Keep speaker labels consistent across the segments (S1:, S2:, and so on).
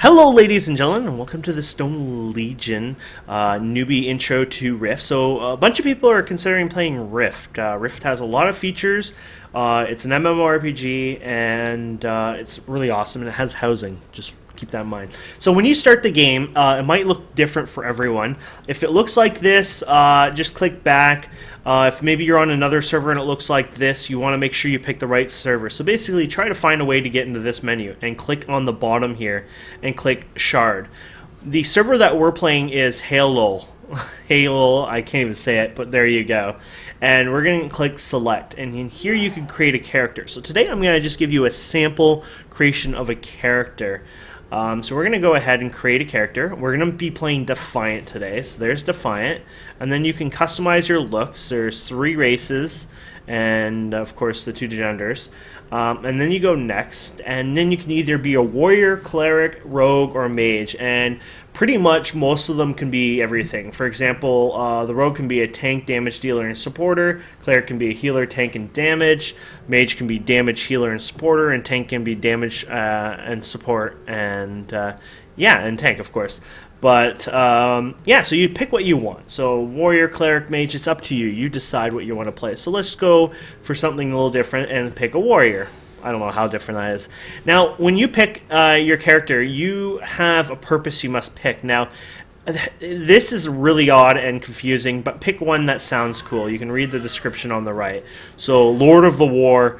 S1: Hello, ladies and gentlemen, and welcome to the Stone Legion newbie intro to Rift. So, a bunch of people are considering playing Rift. Rift has a lot of features. It's an MMORPG, and it's really awesome, and it has housing. Just keep that in mind. So, when you start the game, it might look different for everyone. If it looks like this, just click back. If maybe you're on another server and it looks like this, you want to make sure you pick the right server. So basically, try to find a way to get into this menu and click on the bottom here and click Shard. The server that we're playing is Halo. Halo, I can't even say it, but there you go. And we're going to click Select, and in here you can create a character. So today I'm going to just give you a sample creation of a character. So we're going to go ahead and create a character. We're going to be playing Defiant today. So there's Defiant. And then you can customize your looks. There's 3 races and, of course, the 2 genders. And then you go next. And then you can either be a warrior, cleric, rogue, or mage. And pretty much most of them can be everything. For example, the rogue can be a tank, damage dealer, and supporter. Cleric can be a healer, tank, and damage. Mage can be damage, healer, and supporter. And tank can be damage and support. And yeah, and tank, of course. But yeah, so you pick what you want. So warrior, cleric, mage, it's up to you. You decide what you want to play. So let's go for something a little different and pick a warrior. I don't know how different that is. Now, when you pick your character, you have a purpose you must pick. Now, this is really odd and confusing, but pick one that sounds cool. You can read the description on the right. So, Lord of the War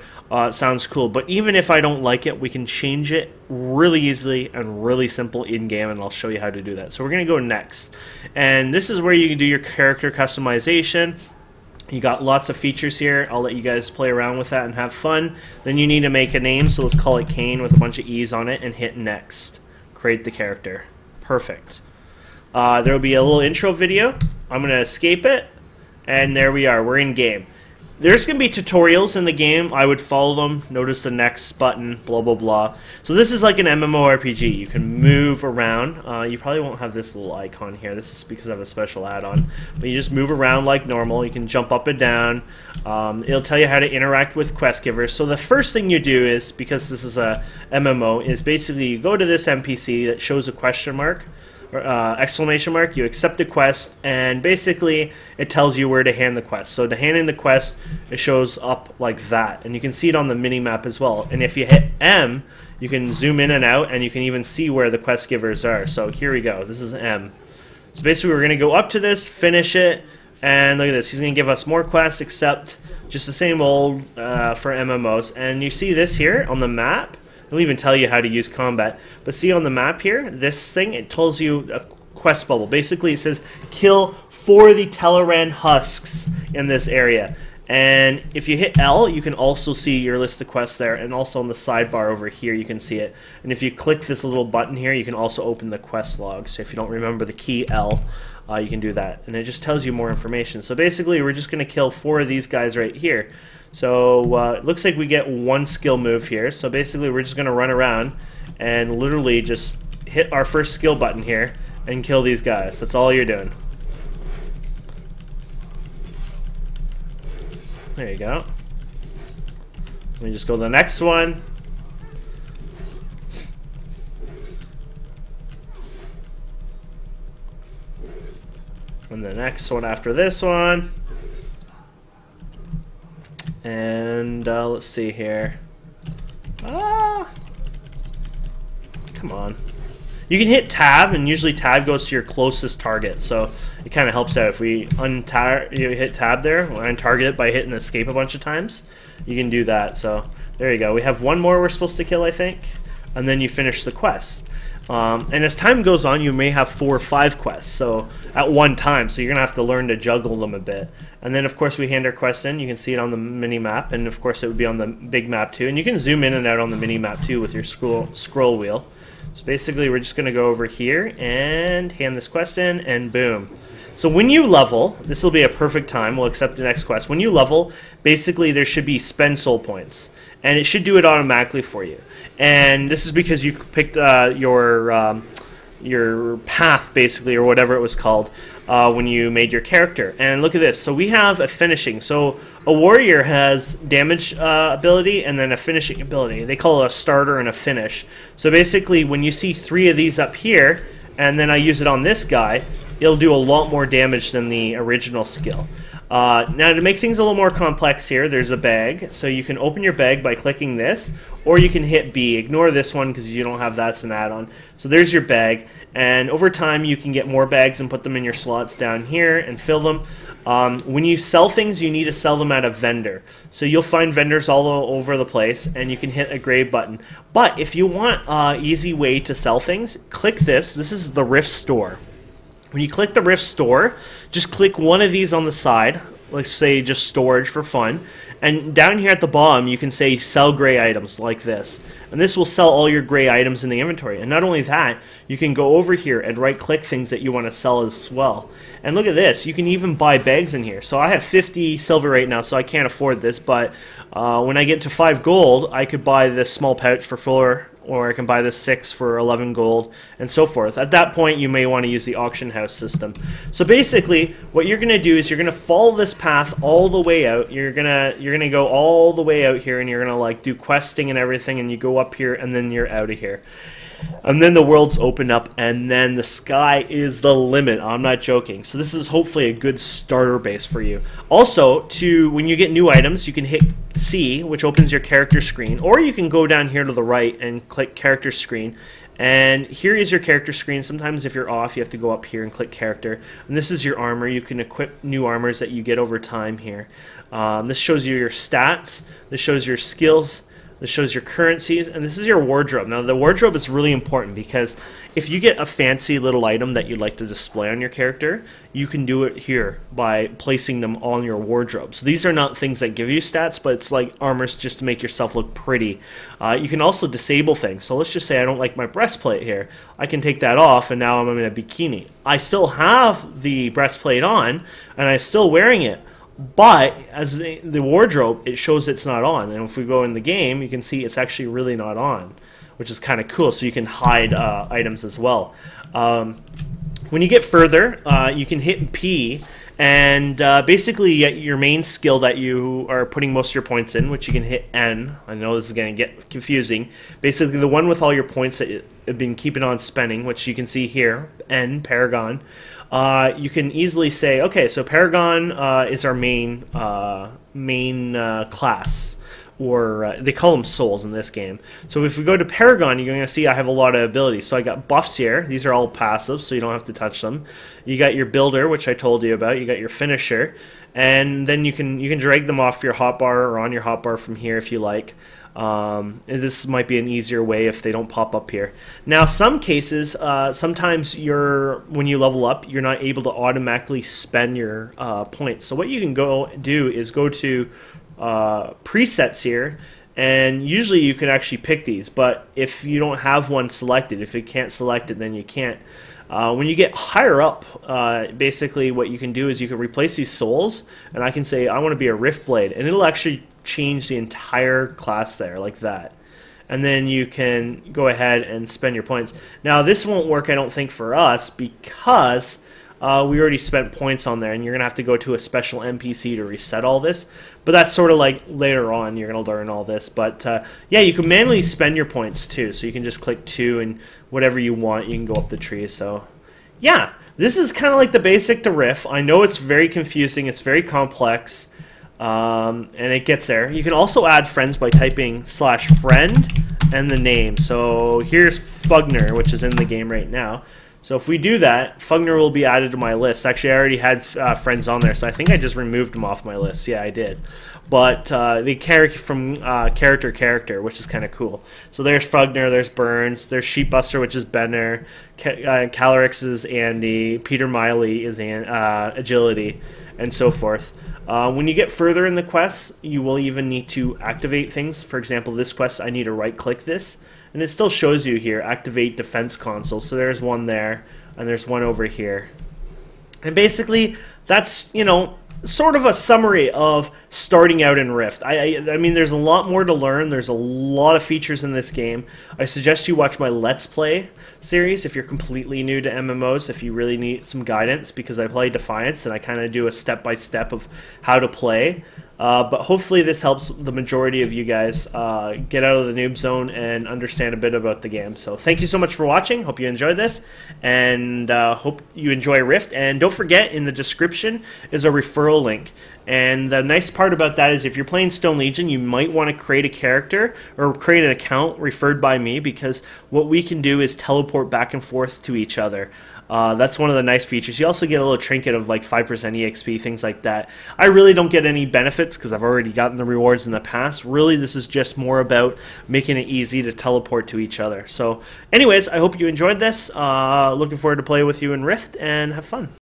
S1: sounds cool, but even if I don't like it, we can change it really easily and really simple in-game, and I'll show you how to do that. So we're going to go next. And this is where you can do your character customization. You got lots of features here. I'll let you guys play around with that and have fun. Then you need to make a name, so let's call it Kane with a bunch of E's on it and hit next. Create the character. Perfect. There will be a little intro video. I'm going to escape it, and there we are. We're in game. There's going to be tutorials in the game. I would follow them. Notice the next button, blah, blah, blah. So this is like an MMORPG. You can move around. You probably won't have this little icon here. This is because I have a special add-on. But you just move around like normal. You can jump up and down. It'll tell you how to interact with quest givers. So the first thing you do is, because this is a MMO, is basically you go to this NPC that shows a question mark. Exclamation mark, you accept the quest, and basically it tells you where to hand the quest. So to hand in the quest, it shows up like that, and you can see it on the mini map as well. And if you hit M, you can zoom in and out, and you can even see where the quest givers are. So here we go. This is M. So basically we're going to go up to this, finish it, and look at this. He's going to give us more quests, except just the same old for MMOs. And you see this here on the map. It'll even tell you how to use combat. But see on the map here, this thing, it tells you a quest bubble. Basically, it says, kill 4 of the Teleran husks in this area. And if you hit L, you can also see your list of quests there. And also on the sidebar over here, you can see it. And if you click this little button here, you can also open the quest log. So if you don't remember the key L, you can do that. And it just tells you more information. So basically, we're just going to kill 4 of these guys right here. So it looks like we get 1 skill move here. So basically we're just going to run around and literally just hit our first skill button here and kill these guys. That's all you're doing. There you go. Let me just go to the next one. And the next one after this one. And let's see here. Come on. You can hit tab, and usually tab goes to your closest target, so it kind of helps out. If we you hit tab there, we'll untarget it by hitting escape a bunch of times. You can do that. So there you go. We have 1 more we're supposed to kill, I think, and then you finish the quest. And as time goes on, you may have 4 or 5 quests so at one time, so you're going to have to learn to juggle them a bit. And then, of course, we hand our quest in. You can see it on the mini-map, and, of course, it would be on the big map, too. And you can zoom in and out on the mini-map, too, with your scroll wheel. So basically, we're just going to go over here and hand this quest in, and boom. So when you level, this will be a perfect time. We'll accept the next quest. When you level, basically, there should be spend soul points. And it should do it automatically for you. And this is because you picked your your path basically, or whatever it was called when you made your character. And look at this. So we have a finishing. So a warrior has damage ability and then a finishing ability. They call it a starter and a finish. So basically, when you see 3 of these up here, and then I use it on this guy, it'll do a lot more damage than the original skill. Now, to make things a little more complex here, there's a bag. So you can open your bag by clicking this, or you can hit B. Ignore this one because you don't have that's an add-on. So there's your bag, and over time you can get more bags and put them in your slots down here and fill them. When you sell things, you need to sell them at a vendor. So you'll find vendors all over the place, and you can hit a gray button. But if you want an easy way to sell things, click this. This is the Rift Store. When you click the Rift Store, just click one of these on the side, let's say just storage for fun, and down here at the bottom you can say sell gray items like this, and this will sell all your gray items in the inventory. And not only that, you can go over here and right click things that you want to sell as well. And look at this, you can even buy bags in here. So I have 50 silver right now, so I can't afford this, but when I get to 5 gold, I could buy this small pouch for 4, or I can buy this 6 for 11 gold, and so forth. At that point, you may want to use the auction house system. So basically, what you're going to do is you're going to follow this path all the way out. You're gonna go all the way out here, and you're going to like do questing and everything, and you go up here, and then you're out of here. And then the worlds open up, and then the sky is the limit. I'm not joking. So this is hopefully a good starter base for you. Also, when you get new items, you can hit C, which opens your character screen, or you can go down here to the right and click character screen. And here is your character screen. Sometimes if you're off, you have to go up here and click character. And this is your armor. You can equip new armors that you get over time here. This shows you your stats. This shows your skills. This shows your currencies, and this is your wardrobe. Now, the wardrobe is really important because if you get a fancy little item that you'd like to display on your character, you can do it here by placing them on your wardrobe. So these are not things that give you stats, but it's like armors just to make yourself look pretty. You can also disable things. So let's just say I don't like my breastplate here. I can take that off, and now I'm in a bikini. I still have the breastplate on, and I'm still wearing it. But as the wardrobe, it shows it's not on. And if we go in the game, you can see it's actually really not on, which is kind of cool. So you can hide items as well. When you get further, you can hit P, and basically get your main skill that you are putting most of your points in, which you can hit N. I know this is going to get confusing. Basically, the one with all your points that you've been keeping on spending, which you can see here, N, Paragon. You can easily say, okay, so Paragon is our main class, or they call them souls in this game. So if we go to Paragon, you're going to see I have a lot of abilities. So I got buffs here. These are all passive, so you don't have to touch them. You got your builder, which I told you about. You got your finisher, and then you can drag them off your hotbar or on your hotbar from here if you like. This might be an easier way if they don't pop up here. Now, some cases, sometimes when you level up, you're not able to automatically spend your points. So what you can go do is go to presets here, and usually you can actually pick these. But if you don't have one selected, if you can't select it, then you can't. When you get higher up, basically what you can do is you can replace these souls, and I can say I want to be a Rift Blade, and it'll actually change the entire class there like that. And then you can go ahead and spend your points. Now this won't work, I don't think, for us because we already spent points on there, and you're gonna have to go to a special NPC to reset all this. But that's sort of like later on you're gonna learn all this. But yeah, you can manually spend your points too, so you can just click 2 and whatever you want, you can go up the tree. So yeah, this is kind of like the basic to Rift. I know it's very confusing, it's very complex. And it gets there. You can also add friends by typing /friend and the name. So here's Fugner, which is in the game right now. So if we do that, Fugner will be added to my list. Actually, I already had friends on there, so I think I just removed them off my list. Yeah, I did. But they carry from character, which is kind of cool. So there's Fugner, there's Burns, there's Sheepbuster, which is Benner, Calyrex is Andy, Peter Miley is Agility, and so forth. When you get further in the quests, you will even need to activate things. For example, this quest, I need to right-click this, and it still shows you here, activate defense console. So there's one there, and there's one over here. And basically, that's, you know, sort of a summary of starting out in Rift. I mean, there's a lot more to learn. There's a lot of features in this game. I suggest you watch my Let's Play series if you're completely new to MMOs, if you really need some guidance, because I play Defiance and I kind of do a step-by-step of how to play. But hopefully this helps the majority of you guys get out of the noob zone and understand a bit about the game. So thank you so much for watching. Hope you enjoyed this, and hope you enjoy Rift. And don't forget, in the description is a referral link. And the nice part about that is if you're playing Stone Legion, you might want to create a character or create an account referred by me, because what we can do is teleport back and forth to each other. That's one of the nice features. You also get a little trinket of like 5% EXP, things like that. I really don't get any benefits because I've already gotten the rewards in the past. Really, this is just more about making it easy to teleport to each other. So anyways, I hope you enjoyed this. Looking forward to play with you in Rift, and have fun.